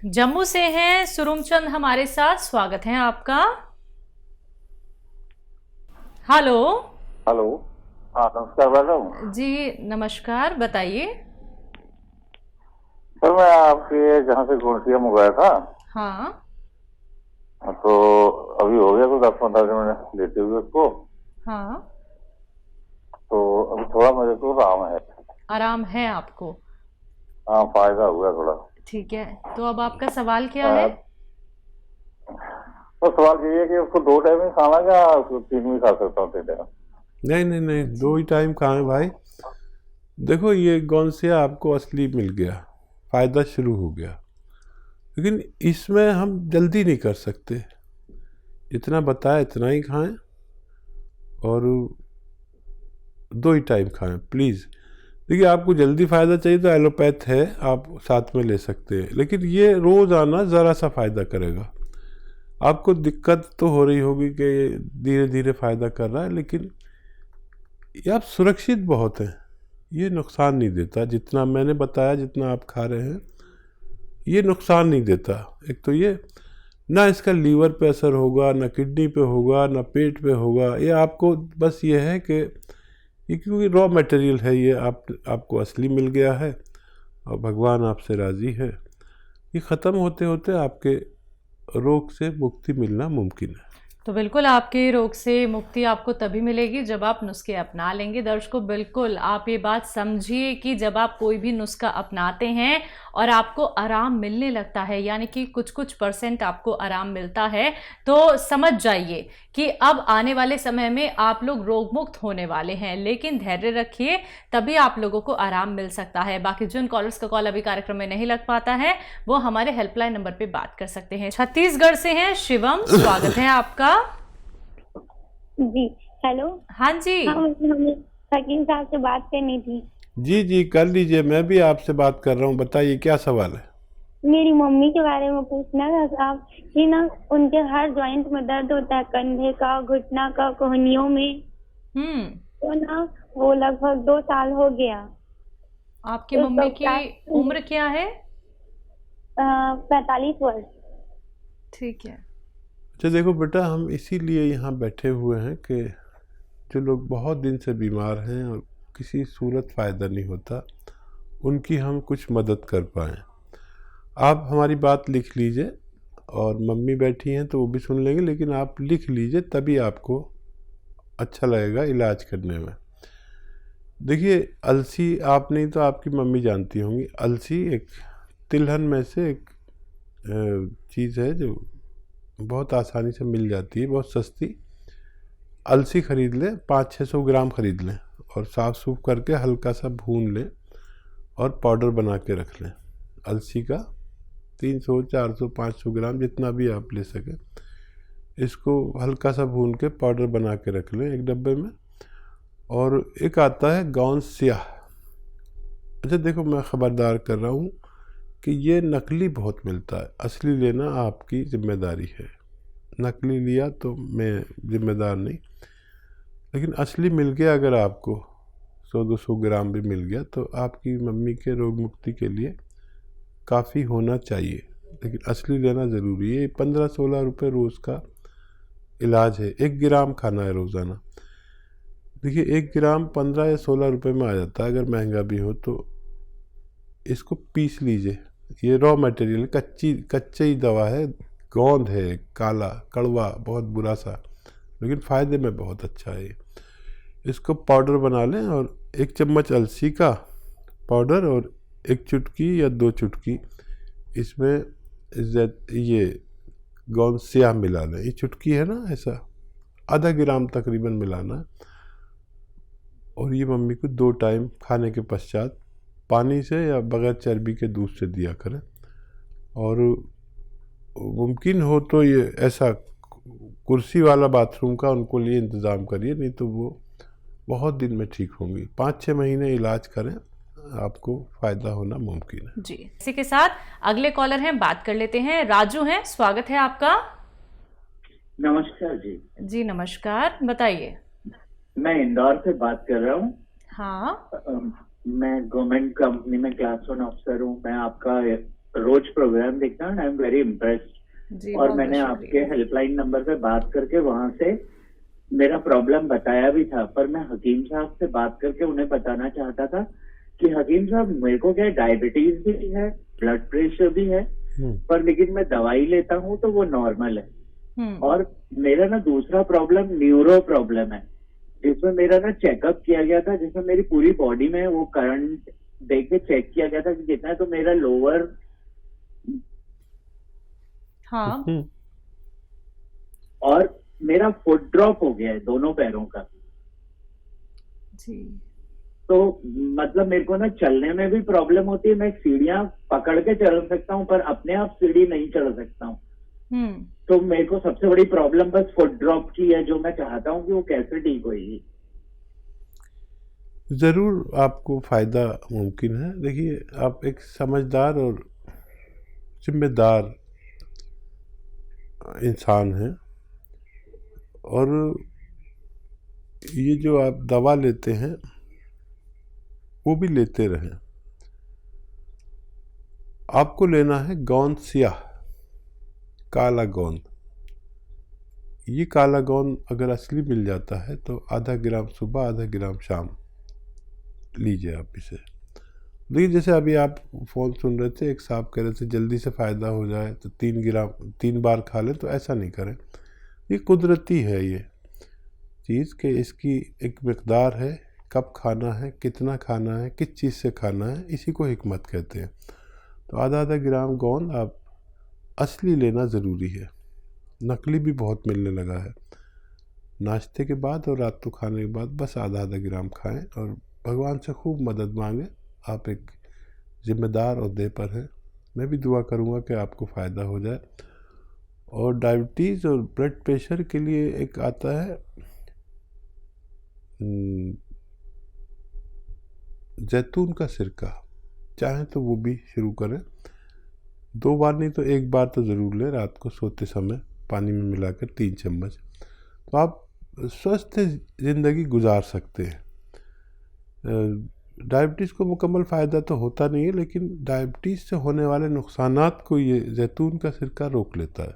जम्मू से हैं सुरुमचंद हमारे साथ, स्वागत है आपका। हेलो। हेलो। हाँ नमस्कार मैडम। जी नमस्कार, बताइए। सर मैं आपके जहाँ से गुड़सिया मंगवाया था, हाँ तो अभी हो गया तो 10-15 दिन मैंने लेते हुए उसको, हाँ। तो अभी थोड़ा मुझे तो आराम है। आराम है आपको? हाँ फायदा हुआ थोड़ा। ठीक है, तो अब आपका सवाल क्या है? अ, तो सवाल ये है कि उसको 2 टाइम ही खाना या उसको 3 भी खा सकता हूँ 3 टाइम? नहीं नहीं नहीं, जी 2 ही टाइम खाएं भाई। देखो ये गौनसिया आपको असली मिल गया, फ़ायदा शुरू हो गया, लेकिन इसमें हम जल्दी नहीं कर सकते। जितना बताया इतना ही खाएं और 2 ही टाइम खाएं प्लीज़। देखिए आपको जल्दी फ़ायदा चाहिए तो एलोपैथ है, आप साथ में ले सकते हैं, लेकिन ये रोज़ाना ज़रा सा फ़ायदा करेगा। आपको दिक्कत तो हो रही होगी कि धीरे धीरे फ़ायदा कर रहा है, लेकिन ये आप सुरक्षित बहुत हैं, ये नुकसान नहीं देता। जितना मैंने बताया, जितना आप खा रहे हैं, ये नुकसान नहीं देता। एक तो ये ना इसका लीवर पे असर होगा, ना किडनी पे होगा, ना पेट पे होगा। ये आपको बस ये है कि ये क्योंकि रॉ मटेरियल है, ये आपको असली मिल गया है और भगवान आपसे राज़ी है। ये ख़त्म होते होते आपके रोग से मुक्ति मिलना मुमकिन है। तो बिल्कुल आपके रोग से मुक्ति आपको तभी मिलेगी जब आप नुस्खे अपना लेंगे। दर्शकों बिल्कुल आप ये बात समझिए कि जब आप कोई भी नुस्खा अपनाते हैं और आपको आराम मिलने लगता है, यानी कि कुछ कुछ % आपको आराम मिलता है, तो समझ जाइए कि अब आने वाले समय में आप लोग रोग मुक्त होने वाले हैं। लेकिन धैर्य रखिए, तभी आप लोगों को आराम मिल सकता है। बाकी जिन कॉलर्स का कॉल अभी कार्यक्रम में नहीं लग पाता है वो हमारे हेल्पलाइन नंबर पे बात कर सकते हैं। छत्तीसगढ़ से हैं शिवम, स्वागत है आपका। जी हेलो। हाँ जी। हमें हकीम साहब से बात करनी थी। जी जी कर लीजिए, मैं भी आपसे बात कर रहा हूँ। बताइए क्या सवाल है? मेरी मम्मी के बारे में पूछना था साहब कि ना उनके हर जॉइंट में दर्द होता है, कंधे का, घुटना का, कोहनियों में। तो ना वो लगभग 2 साल हो गया। आपकी तो मम्मी की उम्र क्या है? 45 वर्ष। ठीक है। अच्छा देखो बेटा, हम इसीलिए यहाँ बैठे हुए हैं कि जो लोग बहुत दिन से बीमार हैं और किसी सूरत फ़ायदा नहीं होता, उनकी हम कुछ मदद कर पाएँ। आप हमारी बात लिख लीजिए, और मम्मी बैठी हैं तो वो भी सुन लेंगे, लेकिन आप लिख लीजिए तभी आपको अच्छा लगेगा इलाज करने में। देखिए अलसी, आप नहीं तो आपकी मम्मी जानती होंगी। अलसी एक तिलहन में से एक चीज़ है जो बहुत आसानी से मिल जाती है, बहुत सस्ती। अलसी ख़रीद लें, 500-600 ग्राम ख़रीद लें और साफ़ सूफ करके हल्का सा भून लें और पाउडर बना के रख लें। अलसी का 300, 400, 500 ग्राम जितना भी आप ले सकें, इसको हल्का सा भून के पाउडर बना के रख लें एक डब्बे में। और एक आता है गौनसिया। अच्छा देखो, मैं ख़बरदार कर रहा हूँ कि ये नकली बहुत मिलता है, असली लेना आपकी ज़िम्मेदारी है। नकली लिया तो मैं ज़िम्मेदार नहीं, लेकिन असली मिल गया, अगर आपको 100-200 ग्राम भी मिल गया तो आपकी मम्मी के रोग मुक्ति के लिए काफ़ी होना चाहिए। लेकिन असली लेना ज़रूरी है। 15-16 रुपये रोज़ का इलाज है। 1 ग्राम खाना है रोज़ाना। देखिए 1 ग्राम 15 या 16 रुपये में आ जाता है, अगर महंगा भी हो तो। इसको पीस लीजिए, ये रॉ मटेरियल, कच्ची दवा है, गोंद है, काला कड़वा बहुत बुरा सा, लेकिन फ़ायदे में बहुत अच्छा है। इसको पाउडर बना लें और 1 चम्मच अलसी का पाउडर और 1 चुटकी या 2 चुटकी इसमें ये गौनसिया मिला लें। ये चुटकी है ना, ऐसा आधा ग्राम तकरीबन मिलाना है। और ये मम्मी को 2 टाइम खाने के पश्चात पानी से या बगैर चर्बी के दूध से दिया करें। और मुमकिन हो तो ये ऐसा कुर्सी वाला बाथरूम का उनको लिए इंतज़ाम करिए, नहीं तो वो बहुत दिन में ठीक होंगी। 5-6 महीने इलाज करें, आपको फ़ायदा होना मुमकिन है। जी, इसी के साथ अगले कॉलर हैं, बात कर लेते हैं। राजू हैं, स्वागत है आपका। नमस्कार जी। जी नमस्कार, बताइए। मैं इंदौर से बात कर रहा हूँ। हाँ। मैं गवर्नमेंट कंपनी में क्लास 1 अफसर हूँ। मैं आपका रोज प्रोग्राम देखता हूँ, आई एम वेरी इम्प्रेस्ड। जी, और बहुत मैंने बहुत आपके शुक्रिया। हेल्पलाइन नंबर पे बात करके वहां से मेरा प्रॉब्लम बताया भी था, पर मैं हकीम साहब से बात करके उन्हें बताना चाहता था कि हकीम साहब मेरे को क्या डायबिटीज भी है, ब्लड प्रेशर भी है, पर लेकिन मैं दवाई लेता हूँ तो वो नॉर्मल है। और मेरा ना दूसरा प्रॉब्लम न्यूरो प्रॉब्लम है, जिसमें मेरा ना चेकअप किया गया था, जिसमें मेरी पूरी बॉडी में वो करंट दे के चेक किया गया था कि कितना है, तो मेरा लोअर हाँ, और मेरा फुट ड्रॉप हो गया है दोनों पैरों का। जी, तो मतलब मेरे को ना चलने में भी प्रॉब्लम होती है, मैं सीढ़ियां पकड़ के चढ़ सकता हूँ पर अपने आप सीढ़ी नहीं चढ़ सकता हूँ। तो मेरे को सबसे बड़ी प्रॉब्लम बस फुट ड्रॉप की है, जो मैं चाहता हूँ कि वो कैसे ठीक होगी। ज़रूर आपको फ़ायदा मुमकिन है। देखिए, आप एक समझदार और जिम्मेदार इंसान हैं, और ये जो आप दवा लेते हैं वो भी लेते रहें। आपको लेना है गोंद सियाह, काला गोंद। ये काला गोंद अगर असली मिल जाता है तो आधा ग्राम सुबह, आधा ग्राम शाम लीजिए आप इसे। देखिए, जैसे अभी आप फ़ोन सुन रहे थे, एक साहब कह रहे थे जल्दी से फ़ायदा हो जाए तो 3 बार खा लें, तो ऐसा नहीं करें। ये कुदरती है ये चीज़ कि इसकी एक मकदार है, कब खाना है, कितना खाना है, किस चीज़ से खाना है, इसी को हिकमत कहते हैं। तो आधा आधा ग्राम गोंद आप असली लेना ज़रूरी है। नकली भी बहुत मिलने लगा है। नाश्ते के बाद और रात को खाने के बाद बस आधा आधा ग्राम खाएं और भगवान से खूब मदद मांगें। आप एक ज़िम्मेदार ओहदे पर हैं। मैं भी दुआ करूंगा कि आपको फ़ायदा हो जाए। और डायबिटीज़ और ब्लड प्रेशर के लिए एक आता है जैतून का सिरका, चाहें तो वो भी शुरू करें। 2 बार नहीं तो 1 बार तो ज़रूर लें, रात को सोते समय पानी में मिलाकर 3 चम्मच। तो आप स्वस्थ ज़िंदगी गुजार सकते हैं। डायबिटीज़ को मुकम्मल फ़ायदा तो होता नहीं है, लेकिन डायबिटीज़ से होने वाले नुकसानात को ये जैतून का सिरका रोक लेता है।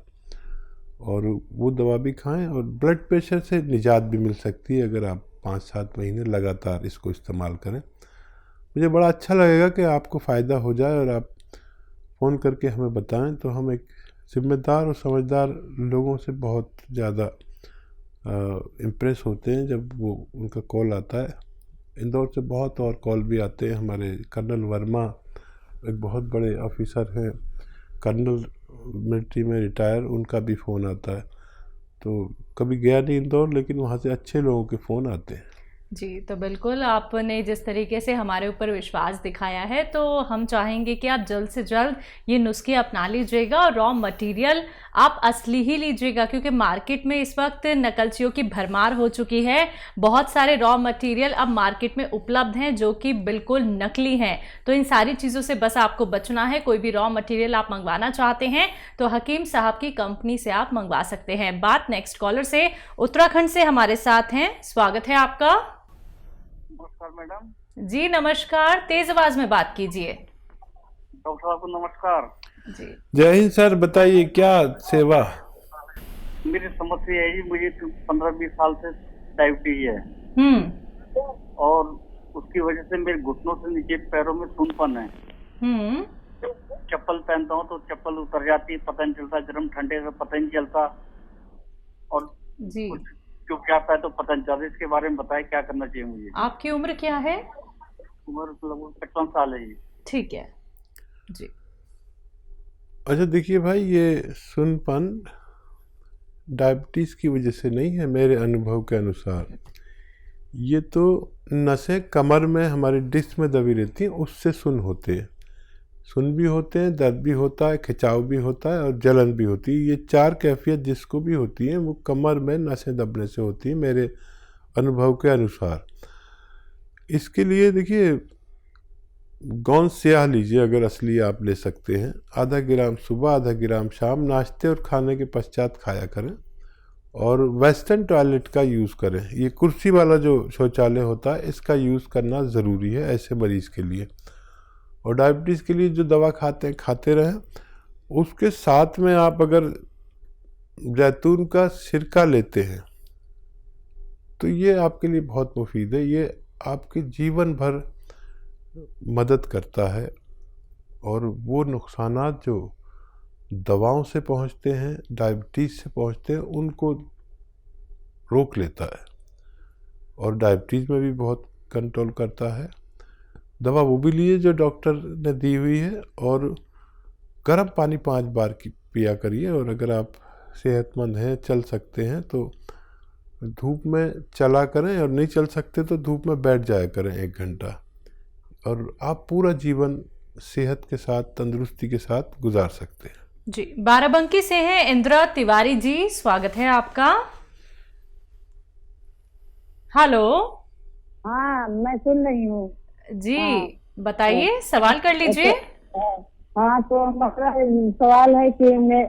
और वो दवा भी खाएं, और ब्लड प्रेशर से निजात भी मिल सकती है अगर आप 5-7 महीने लगातार इसको इस्तेमाल करें। मुझे बड़ा अच्छा लगेगा कि आपको फ़ायदा हो जाए और आप फ़ोन करके हमें बताएं, तो हम एक ज़िम्मेदार और समझदार लोगों से बहुत ज़्यादा इम्प्रेस होते हैं जब वो उनका कॉल आता है। इंदौर से बहुत और कॉल भी आते हैं। हमारे कर्नल वर्मा एक बहुत बड़े ऑफिसर हैं, कर्नल मिलिट्री में रिटायर, उनका भी फ़ोन आता है। तो कभी गया नहीं इंदौर, लेकिन वहाँ से अच्छे लोगों के फ़ोन आते हैं। जी, तो बिल्कुल आपने जिस तरीके से हमारे ऊपर विश्वास दिखाया है, तो हम चाहेंगे कि आप जल्द से जल्द ये नुस्खे अपना लीजिएगा और रॉ मटेरियल आप असली ही लीजिएगा, क्योंकि मार्केट में इस वक्त नकलचियों की भरमार हो चुकी है। बहुत सारे रॉ मटेरियल अब मार्केट में उपलब्ध हैं जो कि बिल्कुल नकली हैं। तो इन सारी चीज़ों से बस आपको बचना है। कोई भी रॉ मटेरियल आप मंगवाना चाहते हैं तो हकीम साहब की कंपनी से आप मंगवा सकते हैं। बात नेक्स्ट कॉलर से उत्तराखंड से हमारे साथ हैं, स्वागत है आपका। नमस्कार मैडम। जी नमस्कार, तेज आवाज में बात कीजिए। डॉक्टर साहब को नमस्कार जी। जय हिंद सर, बताइए क्या सेवा। मेरी समस्या है जी, मुझे 15-20 साल से डायबिटीज है और उसकी वजह से मेरे घुटनों से नीचे पैरों में सूनपन है। चप्पल पहनता हूँ तो चप्पल उतर जाती है, पता नहीं चलता, गर्म ठंडे का पता नहीं चलता, और जी चुप जाता है तो पता नहीं चलता। इसके बारे में बताएं क्या करना चाहिए मुझे। आपकी उम्र क्या है? उम्र लगभग 55 साल है जी। ठीक है जी। अच्छा देखिए भाई, ये सुनपन डायबिटीज़ की वजह से नहीं है मेरे अनुभव के अनुसार। ये तो नसें कमर में हमारी डिस्क में दबी रहती हैं, उससे सुन होते हैं। सुन भी होते हैं, दर्द भी होता है, खिंचाव भी होता है और जलन भी होती है। ये 4 कैफियत जिसको भी होती हैं वो कमर में नसें दबने से होती हैं मेरे अनुभव के अनुसार। इसके लिए देखिए, गोंद स्याह लीजिए अगर असली आप ले सकते हैं। आधा ग्राम सुबह, आधा ग्राम शाम, नाश्ते और खाने के पश्चात खाया करें। और वेस्टर्न टॉयलेट का यूज़ करें। ये कुर्सी वाला जो शौचालय होता है इसका यूज़ करना ज़रूरी है ऐसे मरीज़ के लिए। और डायबिटीज़ के लिए जो दवा खाते हैं खाते रहें। उसके साथ में आप अगर जैतून का सिरका लेते हैं तो ये आपके लिए बहुत मुफीद है, ये आपके जीवन भर मदद करता है और वो नुकसानात जो दवाओं से पहुंचते हैं, डायबिटीज़ से पहुंचते हैं, उनको रोक लेता है और डायबिटीज़ में भी बहुत कंट्रोल करता है। दवा वो भी लिए जो डॉक्टर ने दी हुई है और गर्म पानी 5 बार की पिया करिए। और अगर आप सेहतमंद हैं, चल सकते हैं तो धूप में चला करें, और नहीं चल सकते तो धूप में बैठ जाया करें 1 घंटा, और आप पूरा जीवन सेहत के साथ, तंदुरुस्ती के साथ गुजार सकते हैं। जी, बाराबंकी से हैं इंदिरा तिवारी जी, स्वागत है आपका। हेलो। हाँ, मैं सुन रही हूँ जी। हाँ, बताइए, सवाल कर लीजिए। हाँ, तो मेरा सवाल है कि मैं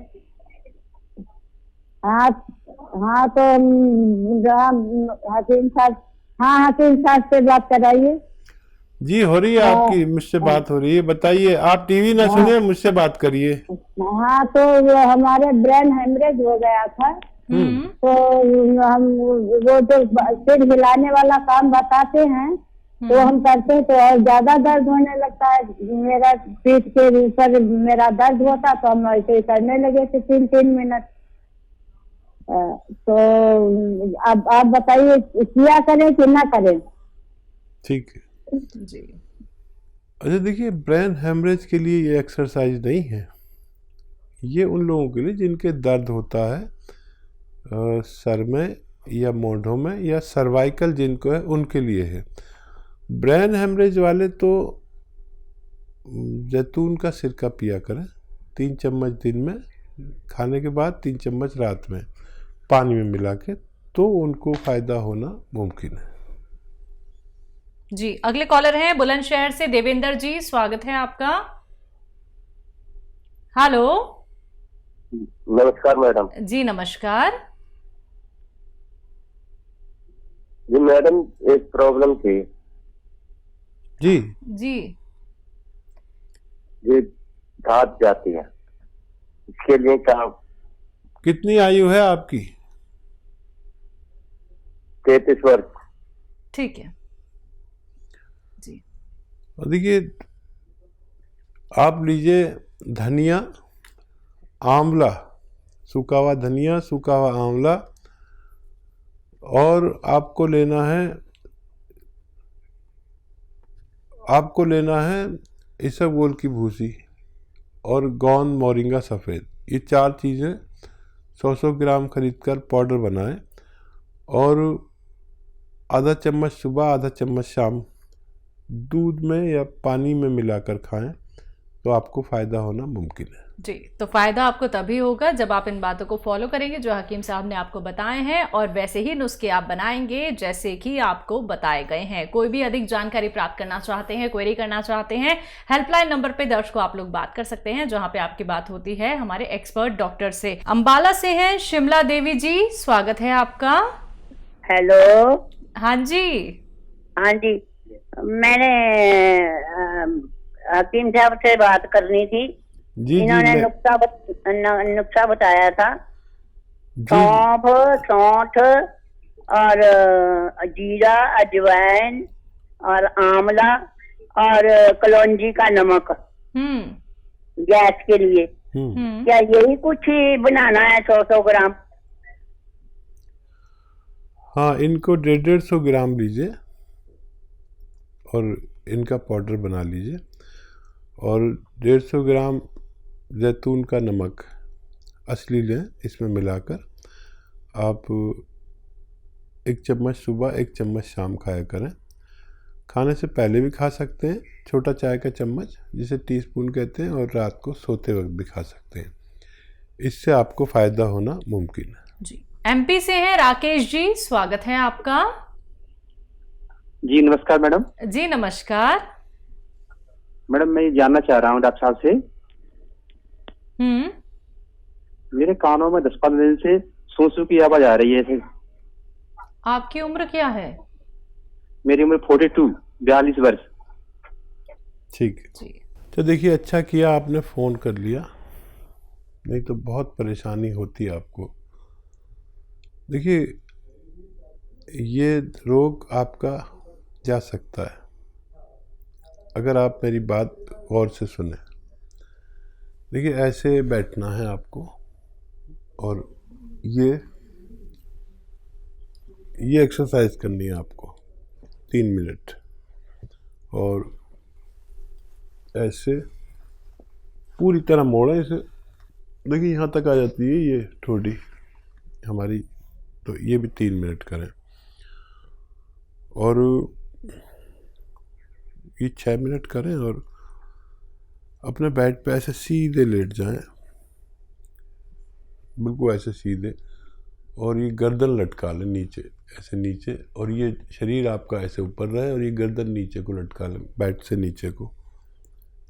हाँ तो हकीम साहब, हाँ हकीम साहब से बात कराइए। जी हो रही है आपकी, मुझसे बात हो रही है। बताइए, आप टीवी ना सुने, मुझसे बात करिए। हाँ, तो हमारे ब्रेन हेमरेज हो गया था, तो हम वो जो सिर हिलाने वाला काम बताते हैं तो हम करते हैं, तो और ज्यादा दर्द होने लगता है। मेरा पीठ के ऊपर मेरा दर्द होता तो हम ऐसे ही करने लगे थे 3-3 मिनट। तो अब आप बताइए, किया करें कि ना करें? ठीक है जी। अच्छा, देखिए, ब्रेन हेमरेज के लिए ये एक्सरसाइज नहीं है, ये उन लोगों के लिए जिनके दर्द होता है सर में या मोढ़ों में या सर्वाइकल जिनको है, उनके लिए है। ब्रेन हेमरेज वाले तो जैतून का सिरका पिया करें 3 चम्मच दिन में, खाने के बाद 3 चम्मच रात में पानी में मिला के, तो उनको फ़ायदा होना मुमकिन है। जी, अगले कॉलर हैं बुलंदशहर से देवेंद्र जी, स्वागत है आपका। हेलो। नमस्कार मैडम। जी नमस्कार। जी मैडम, एक प्रॉब्लम थी। जी जी। जी, दांत जाती है, इसके लिए क्या? कितनी आयु है आपकी? 33 वर्ष। ठीक है जी। और देखिए, आप लीजिए धनिया, आंवला, सूखा हुआ धनिया, सूखा हुआ आंवला, और आपको लेना है इसबगोल की भूसी और गोंद मोरिंगा सफ़ेद। ये 4 चीज़ें 100 ग्राम खरीद कर पाउडर बनाएं और आधा चम्मच सुबह, आधा चम्मच शाम दूध में या पानी में मिलाकर खाएं, तो आपको फ़ायदा होना मुमकिन है। जी, तो फ़ायदा आपको तभी होगा जब आप इन बातों को फॉलो करेंगे जो हकीम साहब ने आपको बताए हैं, और वैसे ही नुस्खे आप बनाएंगे जैसे कि आपको बताए गए हैं। कोई भी अधिक जानकारी प्राप्त करना चाहते हैं, क्वेरी करना चाहते हैं, हेल्पलाइन नंबर पे दर्शकों आप लोग बात कर सकते हैं, जहां पे आपकी बात होती है हमारे एक्सपर्ट डॉक्टर से। अंबाला से हैं शिमला देवी जी, स्वागत है आपका। हेलो। हाँ जी। हाँ जी, मैंने हकीम साहब से बात करनी थी। जी, इन्होंने नुस्खा बताया था, सौंफ, सौंठ और जीरा, अजवाइन और आंवला और कलौंजी का नमक गैस के लिए। क्या यही कुछ ही बनाना है 100 ग्राम? हाँ, इनको 150 ग्राम लीजिए और इनका पाउडर बना लीजिए, और 150 ग्राम जैतून का नमक असली लें, इसमें मिलाकर आप 1 चम्मच सुबह, 1 चम्मच शाम खाया करें। खाने से पहले भी खा सकते हैं, छोटा चाय का चम्मच जिसे टीस्पून कहते हैं, और रात को सोते वक्त भी खा सकते हैं। इससे आपको फ़ायदा होना मुमकिन है। जी। एमपी से हैं राकेश जी, स्वागत है आपका। जी नमस्कार मैडम। जी नमस्कार। मैडम, मैं ये जानना चाह रहा हूँ डॉक्टर साहब से, मेरे कानों में 10-15 दिन से सू सू की आवाज आ रही है। आपकी उम्र क्या है? मेरी उम्र 42 वर्ष। ठीक है जी। तो देखिए, अच्छा किया आपने फ़ोन कर लिया, नहीं तो बहुत परेशानी होती आपको। देखिए, ये रोग आपका जा सकता है अगर आप मेरी बात गौर से सुने। देखिए, ऐसे बैठना है आपको और ये एक्सरसाइज करनी है आपको 3 मिनट, और ऐसे पूरी तरह मोड़ें इसे। देखिए, यहाँ तक आ जाती है ये ठोड़ी हमारी, तो ये भी 3 मिनट करें। और ये 6 मिनट करें और अपने बेड पे ऐसे सीधे लेट जाएं, बिल्कुल ऐसे सीधे, और ये गर्दन लटका लें नीचे, ऐसे नीचे, और ये शरीर आपका ऐसे ऊपर रहे और ये गर्दन नीचे को लटका लें, बेड से नीचे को।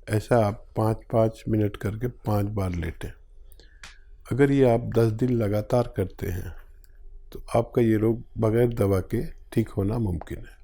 ऐसा आप 5-5 मिनट करके 5 बार लेटें। अगर ये आप 10 दिन लगातार करते हैं तो आपका ये रोग बगैर दवा के ठीक होना मुमकिन है।